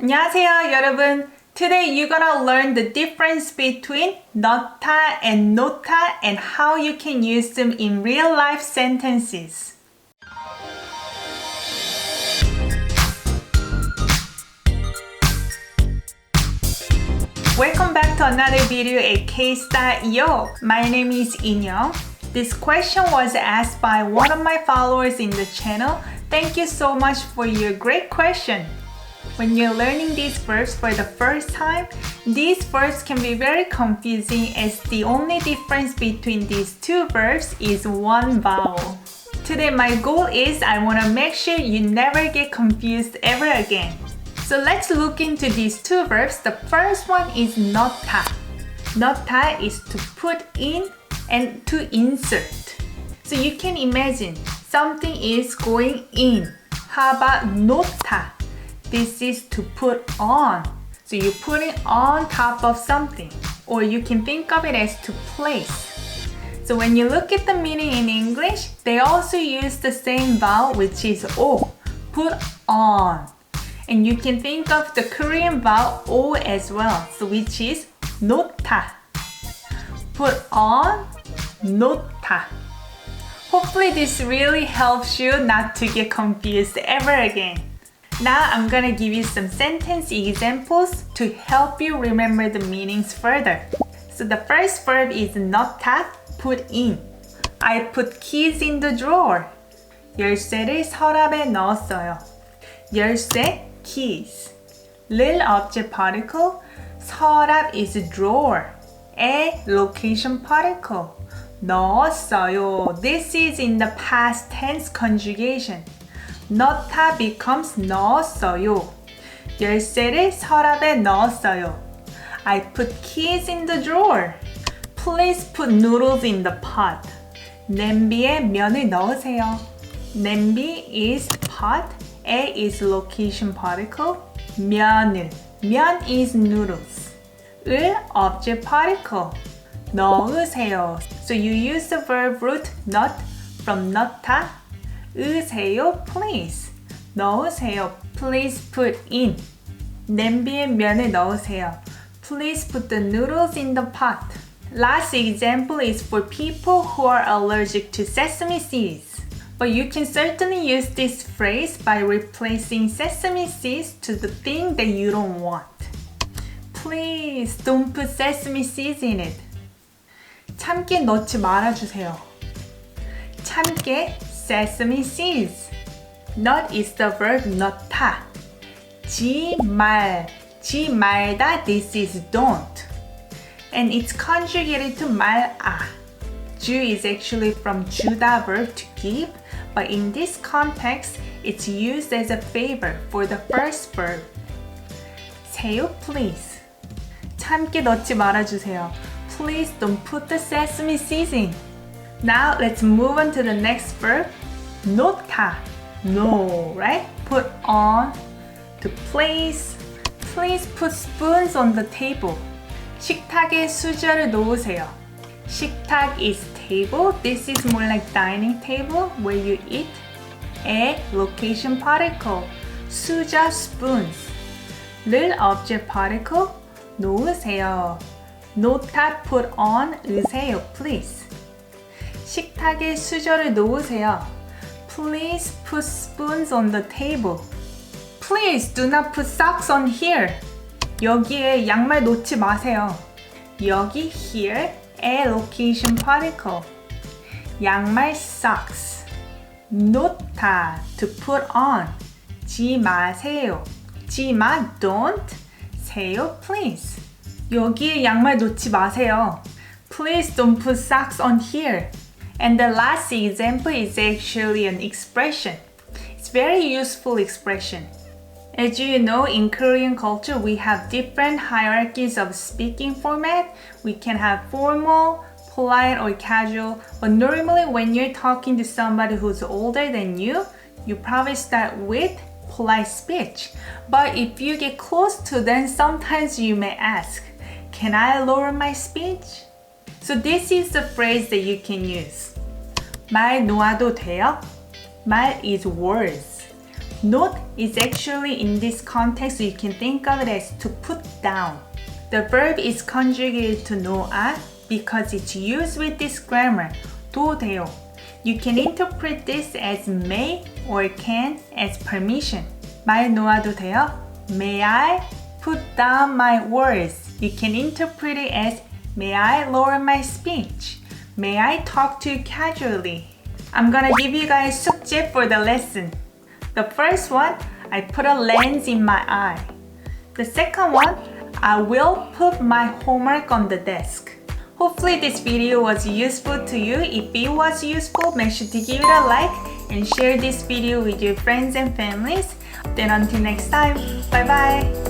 안녕하세요, 여러분. Today you're gonna learn the difference between 넣다 and 놓다 and how you can use them in real life sentences. Welcome back to another video at KSTYLEYO. My name is Inyoung. This question was asked by one of my followers in the channel. Thank you so much for your great question. When you're learning these verbs for the first time, these verbs can be very confusing as the only difference between these two verbs is one vowel. Today my goal is I want to make sure you never get confused ever again. So let's look into these two verbs. The first one is 넣다. 넣다 is to put in and to insert. So you can imagine something is going in. How about 놓다? This is to put on. So you put it on top of something. Or you can think of it as to place. So when you look at the meaning in English, they also use the same vowel, which is O. Put on. And you can think of the Korean vowel O as well, so which is 놓다. Put on, 놓다. Hopefully this really helps you not to get confused ever again. Now I'm gonna give you some sentence examples to help you remember the meanings further. So the first verb is 넣다, put in. I put keys in the drawer. 열쇠를 서랍에 넣었어요. 열쇠, keys. little object particle, 서랍 is drawer. 에, location particle. 넣었어요. This is in the past tense conjugation. 넣다 becomes 넣었어요. 열쇠를 서랍에 넣었어요. I put keys in the drawer. Please put noodles in the pot. 냄비에 면을 넣으세요. 냄비 is pot. 에 is location particle. 면을. 면 is noodles. 을 object particle. 넣으세요. So you use the verb root not from 넣다. 으세요, please. 넣으세요. Please put in. 냄비에 면을 넣으세요. Please put the noodles in the pot. Last example is for people who are allergic to sesame seeds. But you can certainly use this phrase by replacing sesame seeds to the thing that you don't want. Please don't put sesame seeds in it. 참깨 넣지 말아주세요. 참깨 sesame seeds. Not is the verb 넣다. 지 말다, this is don't. And it's conjugated to 말아. 주 is actually from 주다 verb to give, but in this context, it's used as a favor for the first verb. 세요, please. 참깨 넣지 말아주세요. Please don't put the sesame seeds in. Now let's move on to the next verb. 놓다. No, right? Put on, to place. Please put spoons on the table. 식탁에 수저를 놓으세요. 식탁 is table. This is more like dining table where you eat. 에, location particle. 수저, spoons. 를 object particle. 놓으세요. 놓다, put on, 으세요, please. 식탁에 수저를 놓으세요. Please put spoons on the table. Please do not put socks on here. 여기에 양말 놓지 마세요. 여기 here 에 location particle. 양말 socks. 놓다 to put on. 지 마세요. 지마 don't. 세요 please. 여기에 양말 놓지 마세요. Please don't put socks on here. And the last example is actually an expression. It's very useful expression. As you know, in Korean culture, we have different hierarchies of speaking format. We can have formal, polite, or casual. But normally when you're talking to somebody who's older than you probably start with polite speech. But if you get close to them, sometimes you may ask, can I lower my speech? So this is the phrase that you can use. 말 놓아도 돼요? 말 is words. Note is actually in this context you can think of it as to put down. The verb is conjugated to 놓아 because it's used with this grammar, 넣으세요. You can interpret this as may or can as permission. 말 놓아도 돼요? May I put down my words? You can interpret it as may I lower my speech? May I talk to you casually? I'm gonna give you guys 숙제 for the lesson. The first one, I put a lens in my eye. The second one, I will put my homework on the desk. Hopefully this video was useful to you. If it was useful, make sure to give it a like and share this video with your friends and families. Then until next time, bye bye!